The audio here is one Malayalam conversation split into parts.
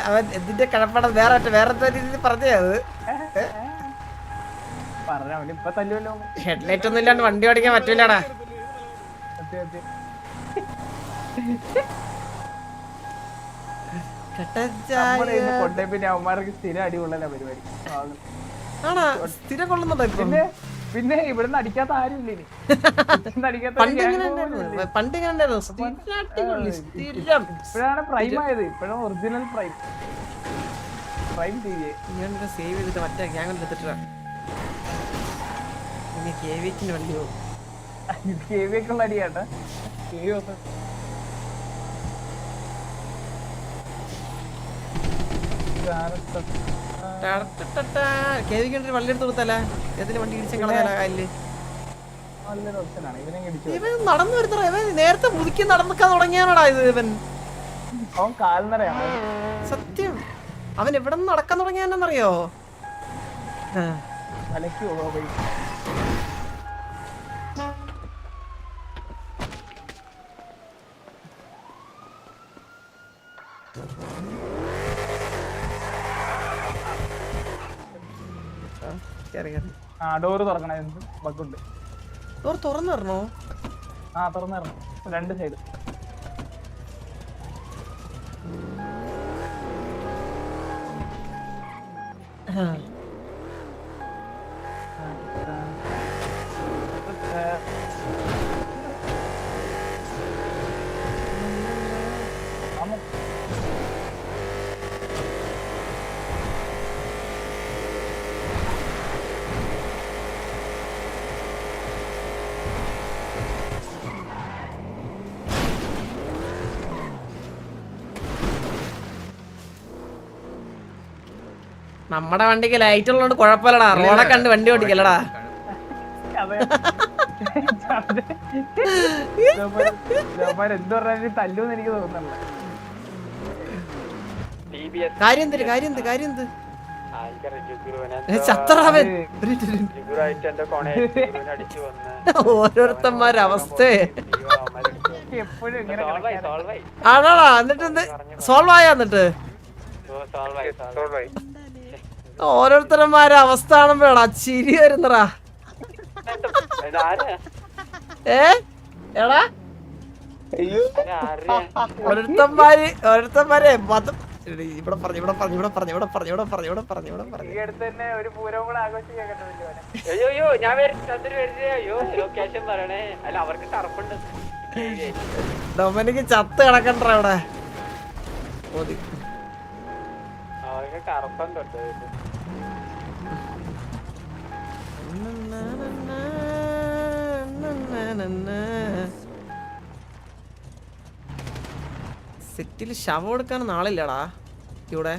അവൻ എന്തിന്റെ കഴപ്പാടം വേറെ രീതിയിൽ പറഞ്ഞേ അത്. ഹെഡ്ലൈറ്റ് ഒന്നും ഇല്ലാണ്ട് വണ്ടി ഓടിക്കാൻ പറ്റൂലടാ. ആണാ സ്ഥിരം കൊള്ളുന്നുണ്ടോ ഇപ്പൊ? പിന്നെ ഇവിടുന്ന് അടിക്കാത്ത ആരുമില്ല. പണ്ട് ഇപ്പോഴാണ് പ്രൈം ആയത്. ഇപ്പോഴും ഒറിജിനൽ പ്രൈം സേവ് ചെയ്തിട്ട് മറ്റേ ഗ്യാങ് എടുത്തിട്ടാ KVക്ക് വണ്ടി പോകും. KVക്കുള്ള അടിയാട്ടാ. വള്ളി എടുത്ത് കൊടുത്തല്ലേ ഏതിന് വണ്ടി ഇടിച്ച കളയാലോ കാലില്. ഇവൻ നടന്നു വരുന്ന ഇവൻ നേരത്തെ മുതുക്കി നടന്നിക്കാൻ തുടങ്ങിയാണോടാ ഇത്. ഇവൻ സത്യം അവൻ എവിടെ നിന്ന് നടക്കാൻ തുടങ്ങിയാന്നറിയോ? ഡോറ് തുറക്കണേ. ബഗ്ഗുണ്ട്. ഡോർ തുറന്നു തരണോ? തുറന്നു തരണം. രണ്ട് സൈഡ്. നമ്മടെ വണ്ടിക്ക് ലൈറ്റ് ഉള്ളതുകൊണ്ട് കുഴപ്പമില്ലടാ. റോഡെ കണ്ട് വണ്ടി ഓടിക്കല്ലടാ. എന്ത് പറഞ്ഞാലും തല്ലൂന്ന് എനിക്ക് തോന്നുന്നില്ല. കാര്യം എന്ത് ചത്തറാവൻ ഓരോരുത്തന്മാരെ അവസ്ഥയെ ആണോടാ. എന്നിട്ട് സോൾവ് ആയാ? എന്നിട്ട് ഓരോരുത്തരന്മാരെ അവസ്ഥ കാണുമ്പോഴാ ചിരി വരുന്നറാ. എടാ ഓരോരുത്തന്മാരെ മതം ഇവിടെ പറഞ്ഞു. ഡൊമിനിക്ക് ചത്ത് കിടക്കണ്ട അവിടെ. സിറ്റിയില് ശവം എടുക്കാൻ നാളില്ലടാ ഇവിടെ.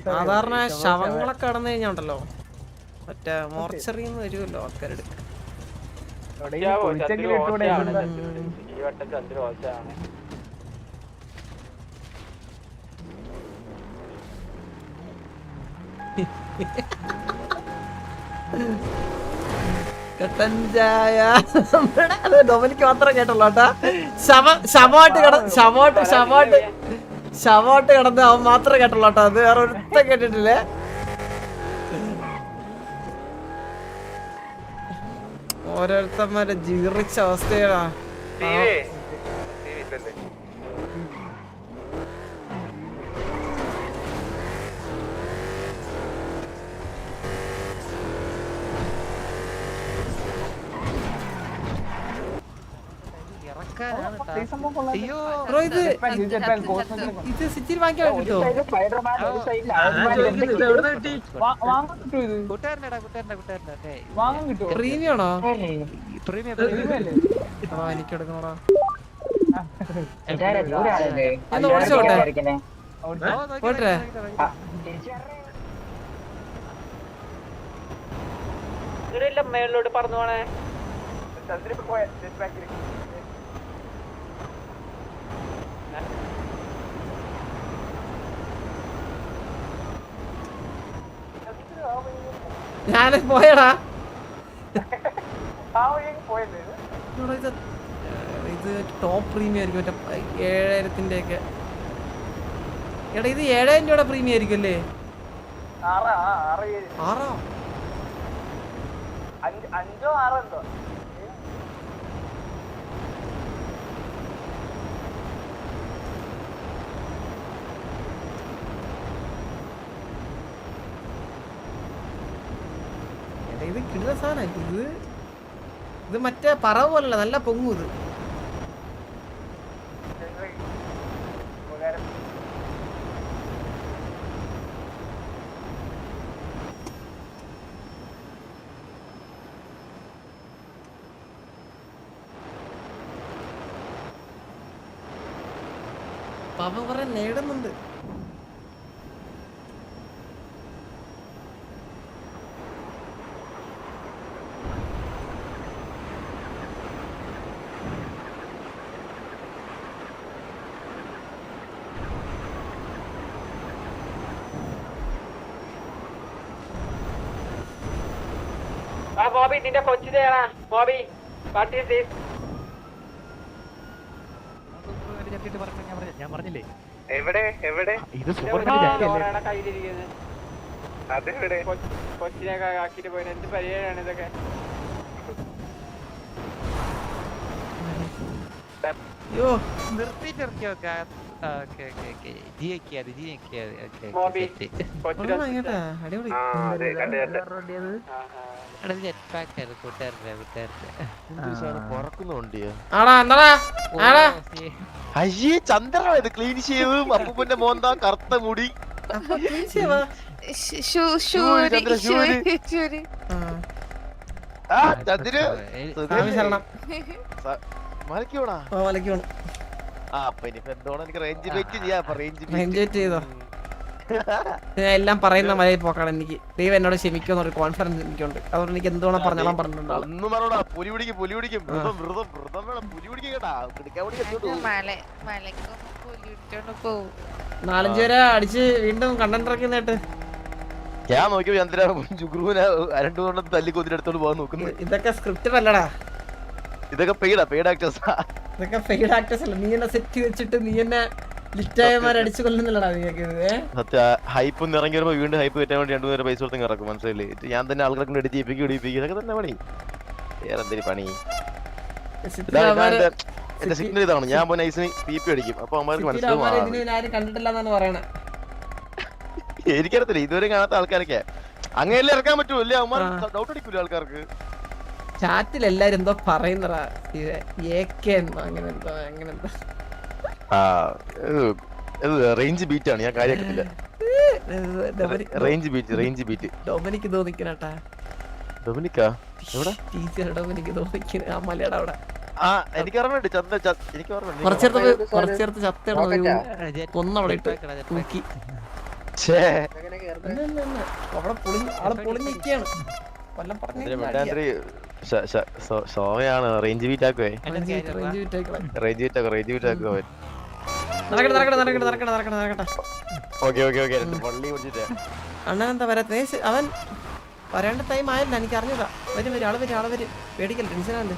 സാധാരണ ശവങ്ങളൊക്കെ കടന്നു കഴിഞ്ഞാണ്ടല്ലോ മറ്റേ മോർച്ചറിന്ന് വരുമല്ലോ ആൾക്കാരെടുക്കാൻ. ഡൊമിനിക്ക് മാത്രം കേട്ടുള്ളൂ കേട്ടാ. ശവോട്ട് കിടന്ന് അവൻ മാത്രം കേട്ടുള്ളൂ കേട്ടോ. അത് വേറെ ഒരുത്ത കേട്ടിട്ടില്ലേ. ഓരോരുത്തന്മാരെ ജീർണിച്ച അവസ്ഥയാ. ഇത് സിറ്റിയിൽ വാങ്ങിക്കാൻ കിട്ടുമോ? പ്രീമിയാണോ? എനിക്ക് എടുക്കണോടാ. ഓടിച്ചോട്ടെ മേളിലോട്ട് പറഞ്ഞു പോണേ. ഞാന് പോയടാ. ഇത് ടോപ്പ് പ്രീമിയം ആയിരിക്കും മറ്റേ 7000-ന്റെ ഒക്കെ. എടാ ഇത് 7000 രൂപയുടെ പ്രീമിയം ആയിരിക്കും അല്ലേ? 6 ആറോ 5 6 എന്തോ. ഇത് കിട്ടുന്ന സാധനം. ഇത് മറ്റേ പറവ് പോലല്ല, നല്ല പൊങ്ങും ഇത്. പാപം കുറെ നേടുന്നുണ്ട്. ബോബി നിന്റെ കൊച്ചിനെയാ ബോബി വാട്ട് ഈസ് ദിസ്? ഞാൻ പറഞ്ഞില്ലേ എവിടെ എവിടെ ഇത് സൂപ്പർ കയ്യിലിരിക്കുന്നത് അതെവിടെ കൊച്ചിനെ ആക്കിട്ട് പോയി. എന്ത് പരിപാടിയാണ് ഇതൊക്കെ? അയ്യോ ബോബി കൊച്ചിനെ അടിപൊളി. ആടാ എന്താടാ ആടാ അയ്യേ ചന്ദ്ര ഇത് ക്ലീൻ ചെയ്യും അപ്പൂപ്പന്റെ മോന്താ കറുത്ത മുടി അപ്പൊ clean ചെയ്യവാ. ആ ചന്ദ്ര സ്വാമി ശരണം. മലക്കോടാ ഓ വലക്ക് വേണം. ആ അപ്പൊ ഇനിയിപ്പോ എന്തോണം എനിക്ക് റേഞ്ച് വെയിറ്റ് ചെയ്യാം റേഞ്ച് എൻജോയ് ചെയ്തോ. ഞാൻ എല്ലാം പറയുന്ന മലയിൽ പോക്കാണ് എനിക്ക്. ദൈവം എന്നോട് ക്ഷമിക്കുമെന്നൊരു കോൺഫിഡൻസ് എനിക്കുണ്ട്. അതുകൊണ്ട് എനിക്ക് എന്തുവേണം പറഞ്ഞോളാം പറഞ്ഞിട്ടുണ്ടോ. ഒന്നും പറഞ്ഞോടാ പുലി പിടിക്കും വ്രതം വ്രതം വ്രതം വേണം പുലി പിടിക്കും കേട്ടാ പിടിക്കാൻ നാലഞ്ച് പേരെ അടിച്ച് വീണ്ടും കണ്ടന്റ് ഇറക്കുന്നേട്ട്. ഞാൻ നോക്കിയോ ചന്ദ്ര ജുഗ്രുവിനെ അരണ്ടുകൊണ്ട് തല്ലി കൊതിരെടുത്തോണ്ട് പോകാൻ നോക്കുന്നു. ഇതൊക്കെ സ്ക്രിപ്റ്റഡ് അല്ലടാ. ഇതൊക്കെ പെയ്ഡ് ആക്ടേഴ്സാ. ഇതൊക്കെ പെയ്ഡ് ആക്ടേഴ്സ് അല്ല. നീ എന്നെ സെറ്റ് വെച്ചിട്ട് നീ എന്നെ ലിറ്റായമാരെ അടിച്ചു കൊല്ലുന്നില്ലടാ നിങ്ങൾക്ക്. സത്യ ഹൈപ്പ് ഒന്ന് ഇറങ്ങി വരുമ്പോ വീണ്ടും ഹൈപ്പ് കയറ്റാൻ വേണ്ടി 2 നേരം പൈസ കൊടുത്ത് ഇറക്കും. മനസ്സിലായില്ലേ? ഞാൻ തന്നെ ആൾക്കാരെ കൊണ്ട് എഡിറ്റ് ചെയ്യിപ്പിക്കും ഇതൊക്കെ തന്നെ പണി. വേറെ എന്തൊരു പണി. എന്റെ സിഗ്നൽ ഇതാണ്. ഞാൻ പോയി നൈസിന് PP അടിക്കും. അപ്പൊ അവന്മാർക്ക് മനസ്സിലാവും ആരും കണ്ടിട്ടില്ലെന്നാണ് പറയണേ. എനിക്കറിയത്തില്ല ഇതുവരെ കാണാത്ത ആൾക്കാരൊക്കെ അങ്ങനെയല്ലേ ഇറക്കാൻ പറ്റുമോ അല്ലേ? അവന്മാർ ഡൗട്ട് അടിക്കൂല ആൾക്കാർക്ക്. ചാറ്റിൽ എല്ലാരും എന്തോ പറയുന്നടാ. അങ്ങനെ എന്തോ റേഞ്ച് ബീറ്റ് ആണ്. ഞാൻ കാര്യമാക്കത്തില്ല. റേഞ്ച് ബീറ്റ് ഡൊമിനിക്ക് തോന്നിക്കണട്ടാ. ഡൊമിനിക്കാ എവിടെ? ടീച്ചർ ഡൊമിനിക്ക് തോന്നിക്കണ ആ മലയുടെ അവിടെ. ആ എനിക്ക് ഓർമ്മയുണ്ട് എനിക്ക് ഓർമ്മയുണ്ട്. കുറച്ചേർത്ത് ചത്തയുടെ കൊന്നവിടെ ഇട്ട് തൂക്കി. അവിടെ ആള് പൊളിഞ്ഞിരിക്കാണ്. കൊല്ലം പറഞ്ഞു സോയാണ് റേഞ്ച് ബീറ്റ് ആക്കുവേ. റേഞ്ച് ബീറ്റ് ആക്കുവേ. അണ്ണനെന്താ വരാത്ത? അവൻ വരേണ്ട ടൈം ആയില്ല. എനിക്ക് അറിഞ്ഞതാ. വരും ആള് വരും. പേടിക്കല്ല, ടെൻഷനാണ്ട്.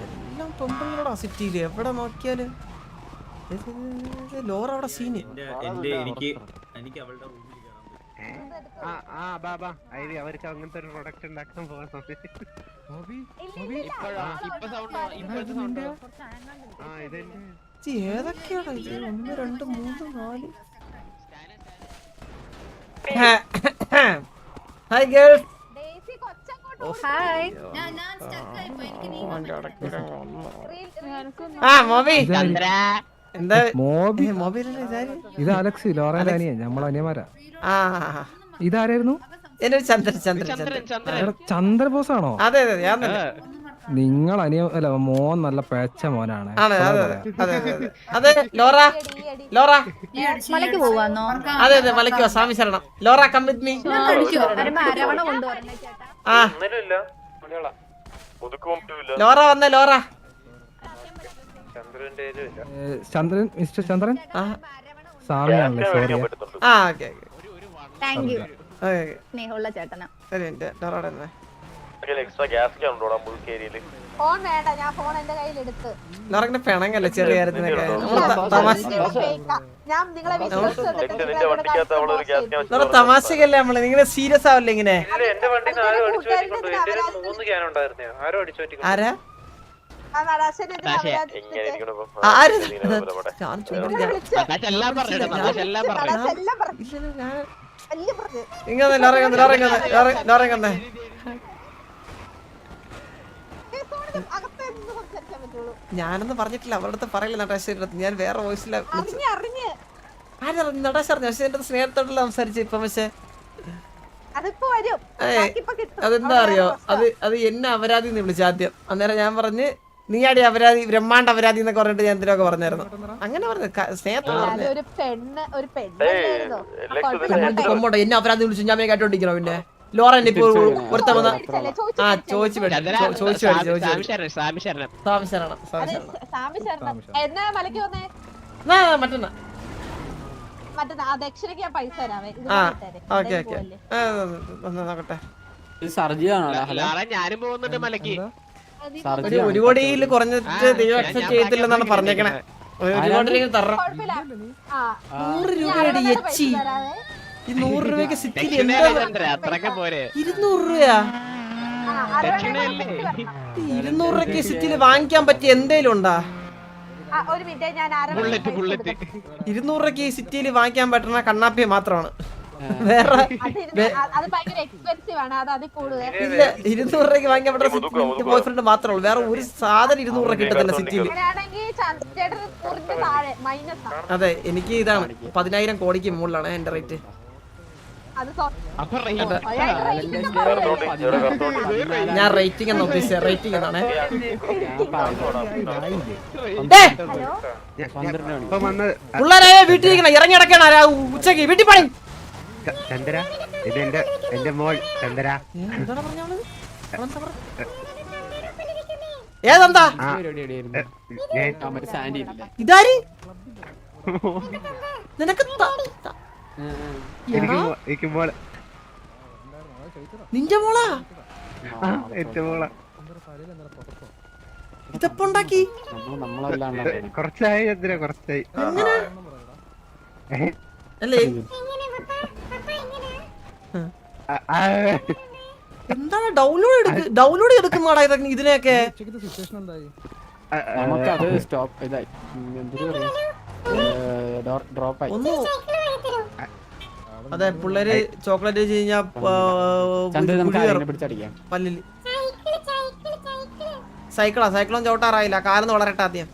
എല്ലാം പെമ്പിളോടാ സിറ്റിയില്. എവിടെ നോക്കിയാല് ലോറ അവിടെ സീന്. അവർക്ക് അങ്ങനത്തെ ഒരു പ്രൊഡക്റ്റ് ഉണ്ടാക്കാൻ പോകുന്നത്. ഏതൊക്കെയാണ് ഇത്? 1 2 3 4. Hi girls. മോബി എന്താ ഇത് അലക്സ് ലോറേന്റെ അനിയൻ. നമ്മളനിയന്മാരാ. ഇതാരായിരുന്നു? ചന്ദ്രബോസാണോ? അതെ അതെ ഞാൻ തന്നെ. നിങ്ങൾ അല്ല മോൻ നല്ല പേച്ച മോനാണ്. അതെ ലോറ മലക്ക് പോവാന്നോ? അതെ അതെ മലയ്ക്ക് സ്വാമി ശരണം. Laura come with me. Laura വന്നേ. ലോറ ചന്ദ്രൻ മിസ്റ്റർ ചന്ദ്രൻ സാമിയാണല്ലേ? സോറി. Thank you. സ്നേഹമുള്ള ചേട്ടനാ. ലോറയുടെ എക്സ്ട്രാ ഗ്യാസ് ക്യാൻ ഉണ്ടോടാ മുഴുക്ക ഏരിയയില്? ഫോൺ വേണ്ട, ഞാൻ ഫോൺ എന്റെ കയ്യിൽ എടുത്ത്. എല്ലാവർക്കും പിണങ്ങല്ലേ ചെറിയ കാര്യത്തിനൊക്കെ. തമാശ ഞാൻ നിങ്ങളെ നിന്റെ വണ്ടിക്കകത്ത് അവിടെ ഒരു ഗ്യാസ് ക്യാൻ നമ്മള് തമാശക്കല്ലേ നമ്മള്, നിങ്ങള് സീരിയസ് ആവല്ലേ ഇങ്ങനെ? ആരാ എങ്ങനെ ഇരിക്കണു ഇപ്പൊ? ആര് ഇതിനെ പോലെ ഇവിടെ. ഞാൻ ചുമ്മാ ഇങ്ങനെ ലോറങ്ങന്നെ ഞാനൊന്നും പറഞ്ഞിട്ടില്ല, അവരുടെ അടുത്ത് പറയില്ല നട്ടാശേരി അടുത്ത്. ഞാൻ വേറെ വോയിസില ആരറിഞ്ഞു നട്ടാശ അറിഞ്ഞു. പക്ഷെ എന്റെ സ്നേഹത്തോടുള്ള സംസാരിച്ചു ഇപ്പൊ. പക്ഷെ അതെന്താ അറിയോ, അത് എന്നെ അപരാധി എന്ന് വിളിച്ചു ആദ്യം. അന്നേരം ഞാൻ പറഞ്ഞ് നീ ആടി അപരാധി, ബ്രഹ്മാണ്ട അപരാധി എന്നൊക്കെ പറഞ്ഞിട്ട് ഞാൻ എന്തിനൊക്കെ പറഞ്ഞായിരുന്നു. അങ്ങനെ പറഞ്ഞു സ്നേഹത്തോട് പറഞ്ഞു. കൊമ്പോട്ടോ എന്നെ അപരാധി വിളിച്ചു ഞാൻ കേട്ടോണ്ടിരിക്കണോ? പിന്നെ ലോറ എന്നെ ഇപ്പൊ ഒരുത്ത വന്ന ചോദിച്ചു മറ്റന്നാ. നോക്കട്ടെ. ഞാനും പോകുന്നുണ്ട് മലക്ക്. ഒരു കോടിയിൽ കുറഞ്ഞിട്ട് ദൈവം അക്സെപ്റ്റ് ചെയ്തില്ലെന്നാണ് പറഞ്ഞേക്കണേ. ഒരു കോടിയിലേക്ക് തരണം. 100 രൂപയുടെ എച്ചി. ഈ 100 രൂപയ്ക്ക് സിറ്റിയിൽ എന്താ 200 രൂപയാ? 200 രൂപയ്ക്ക് സിറ്റിയിൽ വാങ്ങിക്കാൻ പറ്റിയ എന്തേലും ഉണ്ടാ? 200 രൂപയ്ക്ക് ഈ സിറ്റിയിൽ വാങ്ങിക്കാൻ പറ്റുന്ന കണ്ണാപ്പിയെ മാത്രമാണ്. വേറെ ഇല്ല. 200 രൂപയ്ക്ക് വാങ്ങിക്കാൻ പറ്റുന്ന ബോയ് ഫ്രണ്ട് മാത്രമേ ഉള്ളൂ. വേറെ ഒരു സാധനം 200 രൂപ കിട്ടത്തില്ല സിറ്റിയിൽ. അതെ, എനിക്ക് ഇതാണ് 10,000 കോടിക്ക് മുകളിലാണ് എന്റെ റേറ്റ്. ഞാൻ റേറ്റിംഗ് എന്നാ ഉദ്ദേശിച്ചത്. റേറ്റിംഗ് എന്നാണ്. പിള്ളേരായ വീട്ടിലിരിക്കണം, ഇറങ്ങി നടക്കണ ഉച്ചക്ക് വീട്ടിൽ പണി. ചന്ദ്ര, ഇത് എന്റെ മോൾ ചന്ദ്ര. ഏതെന്താ ഇതാര്? നിനക്ക് നിന്റെ മോളാ? ഇതപ്പോ ഉണ്ടാക്കി കുറച്ചായി ചന്ദ്ര, കുറച്ചായി. അല്ലേ എന്താണ് ഡൗൺലോഡ് എടുക്കുന്നാടാ ഇതിനെയൊക്കെ? അതെ, പിള്ളേര് ചോക്ലേറ്റ് കഴിഞ്ഞാ പല്ലില്. സൈക്കിളും ചവിട്ടാറായില്ല, കാലൊന്ന് വളരട്ടെ ആദ്യം.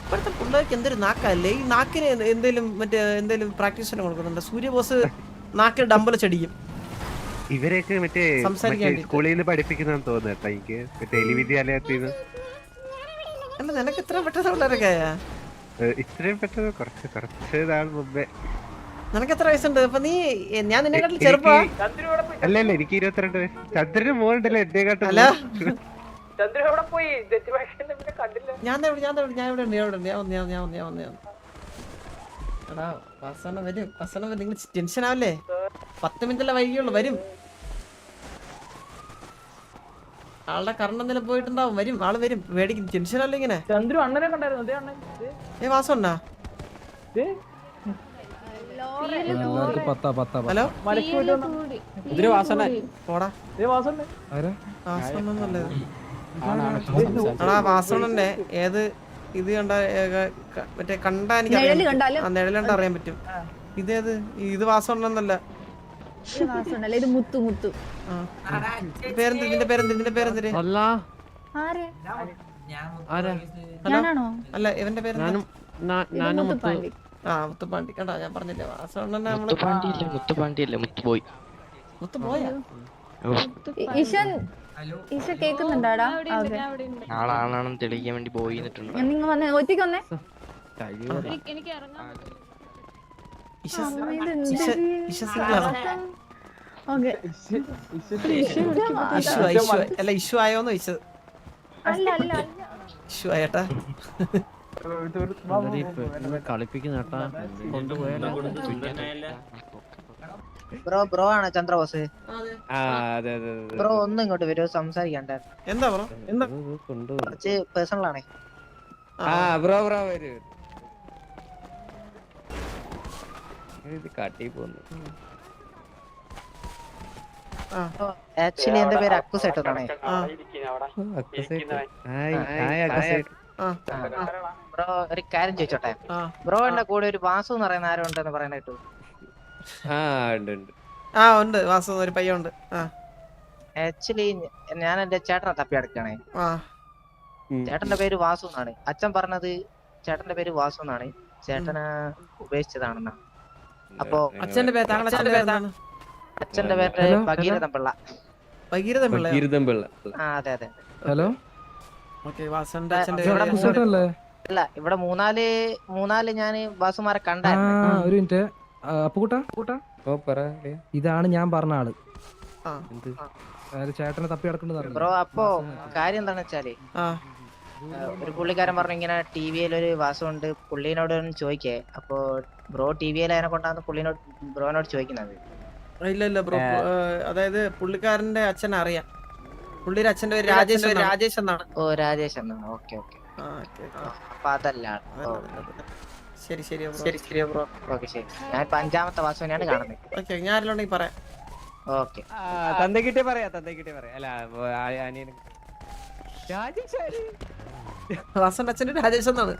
ഇപ്പോഴത്തെ പിള്ളേർക്ക് എന്തൊരു നാക്കല്ലേ. ഈ നാക്കിന് എന്തേലും പ്രാക്ടീസ് കൊടുക്കുന്നുണ്ട്. സൂര്യബോസ് നാക്കിൽ ഡമ്പൽ ചടിക്കും. ഇവരെയൊക്കെ മറ്റേ സ്കൂളിൽ നിന്ന് പഠിപ്പിക്കുന്ന തോന്നുന്നു എനിക്ക്, ടെലിവിദ്യാലയത്തിൽ നിന്ന്. അല്ല, നിനക്ക് ഇത്ര പെട്ടെന്ന് പിള്ളേരൊക്കെ ഇത്രയും പെട്ടെന്ന് കുറച്ച് നാൾ മുമ്പേ. നിനക്ക് എത്ര വയസ്സുണ്ട്? അപ്പൊ ഞാൻ നിന്നെക്കാട്ടിൽ ചെറുപ്പാ. അല്ല, എനിക്ക് 22 വയസ്സ്. ചന്ദ്രന് മോളുണ്ടല്ലോ എന്നെ കാട്ടും. നിങ്ങൾ ടെൻഷൻ ആവല്ലേ? 10 മിനിറ്റല്ലേ വൈകിയുള്ളൂ. വരും. ആളുടെ കറണ്ട് എന്തെങ്കിലും പോയിട്ടുണ്ടാവും. വരും, ആള് വരും. മേടിക്കും. ടെൻഷൻ അല്ല ഇങ്ങനെ. ചന്ദ്രു അണ്ണനെ കണ്ടായിരുന്നു. വാസണ്ണ ഹലോ പോടാ. വാസണ്ണന്റെ ഏത് ഇത് കണ്ട മറ്റേ കണ്ടാ എനിക്ക് നിഴലുണ്ട് അറിയാൻ പറ്റും. ഇതേത്? ഇത് വാസണ്ണന്നല്ല. പേരെന്ത്? ഇതിന്റെ പേരെന്തിന്? അല്ല, ഇവന്റെ പേര് മുത്തുപാണ്ടി. കണ്ടാ, ഞാൻ പറഞ്ഞില്ലേ വാസണ്ണനെ. മുത്തുപോയാ ആളാണെന്ന് തെളിയിക്കാൻ വേണ്ടി പോയിട്ടുണ്ട്. ഇഷ്യൂ ആയോന്ന് ചോദിച്ചത്. ഇഷ്യൂ ആയേട്ടാ. കളിപ്പിക്കുന്ന ബ്രോ ആണ് ചന്ദ്രബോസ്. അതെ അതെ ബ്രോ ഒന്ന് ഇങ്ങോട്ട് വരൂ, സംസാരിക്കണ്ട. എന്താ ബ്രോ? എന്താ കുറച്ച് പേഴ്സണൽ ആണേ. ബ്രോ വരൂ. കാട്ടി പോന്നു. ആക്ച്വലി എന്റെ പേര് അക്കുസേട്ട് എന്നാണേ. ബ്രോ ഒരു കാര്യം ചോദിച്ചോട്ടെ? ബ്രോ എന്റെ കൂടെ ഒരു വാസു എന്ന് പറയുന്ന ആരും ഉണ്ടെന്ന് പറയാൻ കേട്ടു. ഉണ്ട് വാസു, ഒരു പയ്യുണ്ട്. ആക്ച്വലി ഞാൻ എന്റെ ചേട്ടനെ തപ്പി അടക്കണേ. ചേട്ടന്റെ പേര് വാസു എന്നാണ്. അച്ഛൻ പറഞ്ഞത് ചേട്ടന്റെ പേര് വാസു എന്നാണ്. ചേട്ടനെ ഉപേക്ഷിച്ചതാണെന്നാ. അപ്പൊ അച്ഛന്റെ പേര് അച്ഛന്റെ പേര് ഭഗീരഥൻ പിള്ള. ഭഗീരഥൻ പിള്ള. അതെ അതെ. ഹലോ, അല്ല ഇവിടെ മൂന്നാല് ഞാന് വാസുമാരെ കണ്ടായിരുന്നു. ഒരു മിനിറ്റ്. അപ്പുകൂട്ടാ, ഇതാണ് ഞാൻ പറഞ്ഞ ആള്. ചേട്ടനെ തപ്പി നടക്കുന്നത് ബ്രോ. അപ്പൊ കാര്യം എന്താണെന്ന് വെച്ചാല് ഒരു പുള്ളിക്കാരൻ പറഞ്ഞു ഇങ്ങനെ ടിവിയിൽ ഒരു വാസമുണ്ട്, പുള്ളിനോട് ചോദിക്കേ. അപ്പൊ ബ്രോ ടിവിയിൽ അതിനെ കൊണ്ടാണ് ബ്രോനോട് ചോദിക്കുന്നത്. ഇല്ല ബ്രോ, അതായത് പുള്ളിക്കാരന്റെ അച്ഛനെ അറിയാം. പുള്ളിയുടെ അച്ഛന്റെ പേര് രാജേഷ് എന്നാണ്. ഓ രാജേഷ് എന്നാണ്. Okay okay. അപ്പൊ അതല്ല. ശരി ബ്രോ. ഓക്കെ ശരി. ഞാൻ 5ാമത്തെ വാസുവിനെയാണ് കാണുന്നത്. ഓക്കെ, ഞാൻ ആരെങ്കിലും പറയാം. ഓക്കെ. തന്തക്കിട്ടേ പറയാ. അല്ല വാസന്റെ അച്ഛന്റെ രാജേഷ് എന്നാണ്.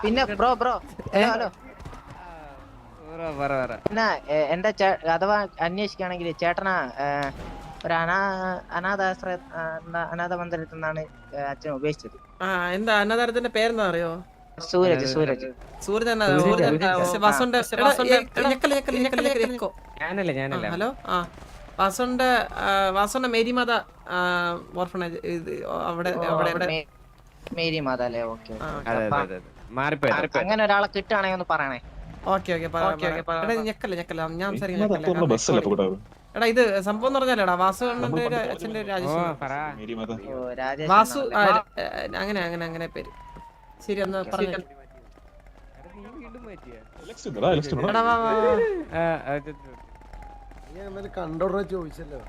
പിന്നെ ബ്രോ ഹലോ പിന്നെ എന്റെ അഥവാ അന്വേഷിക്കുകയാണെങ്കിൽ ചേട്ടനാ ഒരു അനാഥ മന്ദിരത്തിൽ നിന്നാണ് അച്ഛൻ ഉപേക്ഷിച്ചത്. എന്താ അനാഥാരത്തിന്റെ പേരെന്താ അറിയോ? സൂരജ്. ഹലോ, വാസന്റെ മേരിമാത ഓർഫണേജ് അവിടെ മേരി മാത അല്ലേ? ഓക്കെ. അങ്ങനെ ഒരാളെ കിട്ടുകയാണെങ്കിൽ ഒന്ന് പറയണേ. ഓക്കെ ഞെക്കല്ല ഞാൻ എടാ, ഇത് സംഭവം എന്ന് പറഞ്ഞാലേടാ, വാസു അണ്ണന്റെ അച്ഛന്റെ വാസു, അങ്ങനെ പേര്. ശരി, എന്നാ പറഞ്ഞു. കണ്ടോടാ ചോദിച്ചല്ലോ.